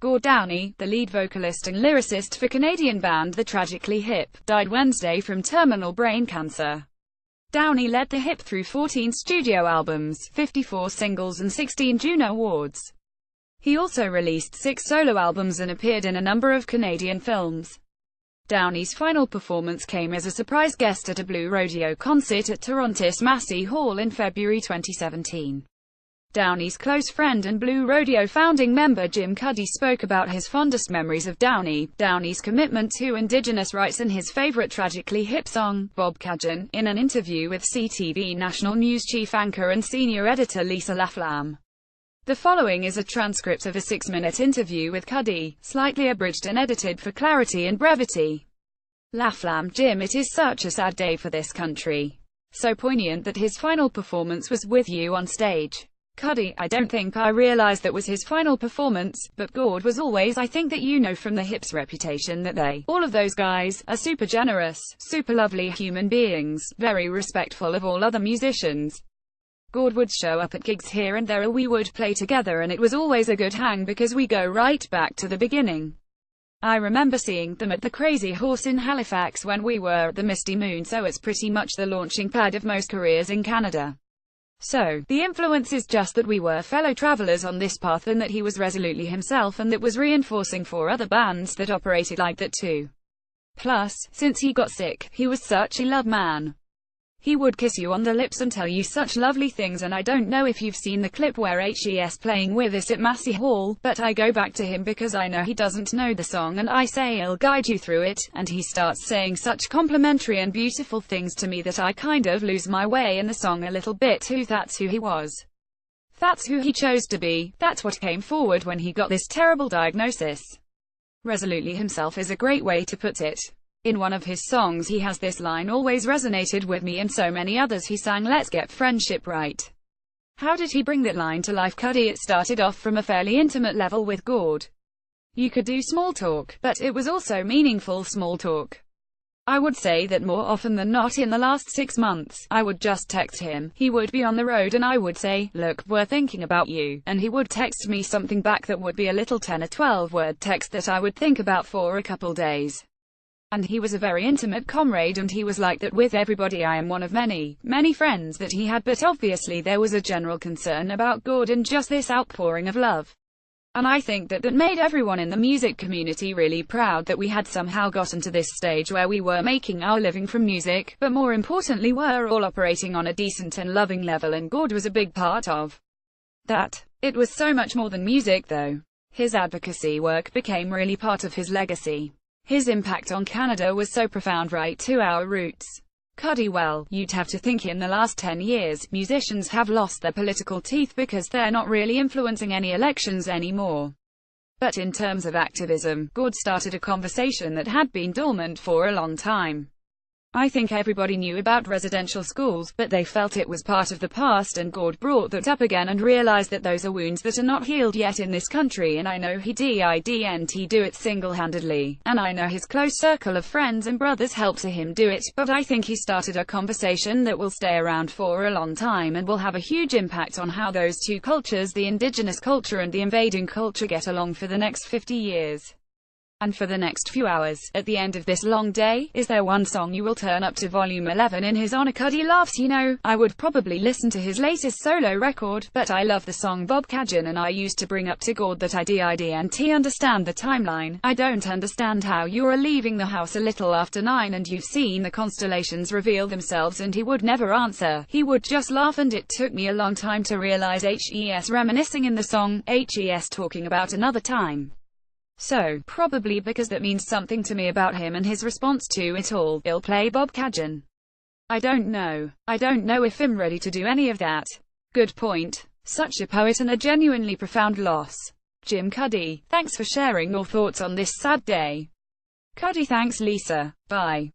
Gord Downie, the lead vocalist and lyricist for Canadian band The Tragically Hip, died Wednesday from terminal brain cancer. Downie led the Hip through 14 studio albums, 54 singles and 16 Juno Awards. He also released 6 solo albums and appeared in a number of Canadian films. Downie's final performance came as a surprise guest at a Blue Rodeo concert at Toronto's Massey Hall in February 2017. Downie's close friend and Blue Rodeo founding member Jim Cuddy spoke about his fondest memories of Downie's commitment to Indigenous rights and his favorite Tragically Hip song, Bob Cajun, in an interview with CTV National News chief anchor and senior editor Lisa Laflamme. The following is a transcript of a 6-minute interview with Cuddy, slightly abridged and edited for clarity and brevity. Laflamme: Jim, it is such a sad day for this country. So poignant that his final performance was with you on stage. Cuddy: I don't think I realized that was his final performance, but Gord was always. I think that you know from the Hip's reputation that all of those guys, are super generous, super lovely human beings, very respectful of all other musicians. Gord would show up at gigs here and there, or we would play together, and it was always a good hang because we go right back to the beginning. I remember seeing them at the Crazy Horse in Halifax when we were at the Misty Moon, so it's pretty much the launching pad of most careers in Canada. So, the influence is just that we were fellow travelers on this path and that he was resolutely himself, and that was reinforcing for other bands that operated like that too. Plus, since he got sick, he was such a love man. He would kiss you on the lips and tell you such lovely things, and I don't know if you've seen the clip where HES playing with us at Massey Hall, but I go back to him because I know he doesn't know the song and I say I'll guide you through it, and he starts saying such complimentary and beautiful things to me that I kind of lose my way in the song a little bit too. That's who he was. That's who he chose to be. That's what came forward when he got this terrible diagnosis. Resolutely himself is a great way to put it. In one of his songs he has this line: always resonated with me, and so many others. He sang let's get friendship right. How did he bring that line to life, Cuddy? It started off from a fairly intimate level with Gord. You could do small talk, but it was also meaningful small talk. I would say that more often than not in the last 6 months, I would just text him. He would be on the road and I would say, look, we're thinking about you, and he would text me something back that would be a little 10 or 12 word text that I would think about for a couple days. And he was a very intimate comrade, and he was like that with everybody. I am one of many, many friends that he had, but obviously there was a general concern about Gord and just this outpouring of love. And I think that made everyone in the music community really proud that we had somehow gotten to this stage where we were making our living from music, but more importantly we're all operating on a decent and loving level, and Gord was a big part of that. It was so much more than music though. His advocacy work became really part of his legacy. His impact on Canada was so profound, right to our roots. Cuddy: well, you'd have to think in the last 10 years, musicians have lost their political teeth because they're not really influencing any elections anymore. But in terms of activism, Gord started a conversation that had been dormant for a long time. I think everybody knew about residential schools, but they felt it was part of the past, and Gord brought that up again and realized that those are wounds that are not healed yet in this country, and I know he didn't do it single-handedly, and I know his close circle of friends and brothers helped him do it, but I think he started a conversation that will stay around for a long time and will have a huge impact on how those two cultures, the indigenous culture and the invading culture, get along for the next 50 years. And for the next few hours, at the end of this long day, is there one song you will turn up to volume 11 in his honor? Cuddy laughs. You know, I would probably listen to his latest solo record, but I love the song Bob Cajun, and I used to bring up to Gord that I didn't understand the timeline. I don't understand how you're leaving the house a little after 9 and you've seen the constellations reveal themselves, and he would never answer. He would just laugh, and it took me a long time to realize HES reminiscing in the song, HES talking about another time. So, probably because that means something to me about him and his response to it all, he'll play Bob Cajun. I don't know. I don't know if I'm ready to do any of that. Good point. Such a poet and a genuinely profound loss. Jim Cuddy, thanks for sharing your thoughts on this sad day. Cuddy: thanks Lisa. Bye.